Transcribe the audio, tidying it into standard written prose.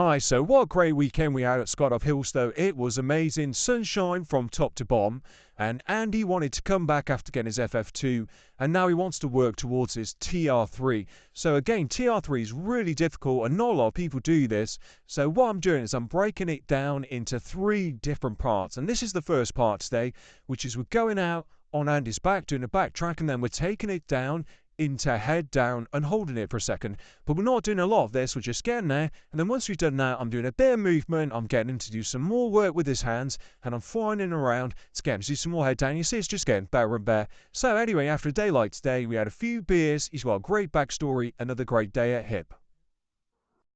Hi, so what a great weekend we had at Scott of Hills, though. It was amazing, sunshine from top to bottom, and Andy wanted to come back after getting his FF2, and now he wants to work towards his TR3. So again, TR3 is really difficult, and not a lot of people do this. So what I'm doing is I'm breaking it down into 3 different parts, and this is the first part today, which is we're going out on Andy's back, doing a backtrack, and then we're taking it down into head down and holding it for a second. But we're not doing a lot of this, we're just getting there, and then once we've done that, I'm doing a bit of movement, I'm getting him to do some more work with his hands, and I'm flying in around to get him to do some more head down. You see, it's just getting better and better. So anyway, after a day like today, we had a few beers, he's got a great backstory, another great day at hip.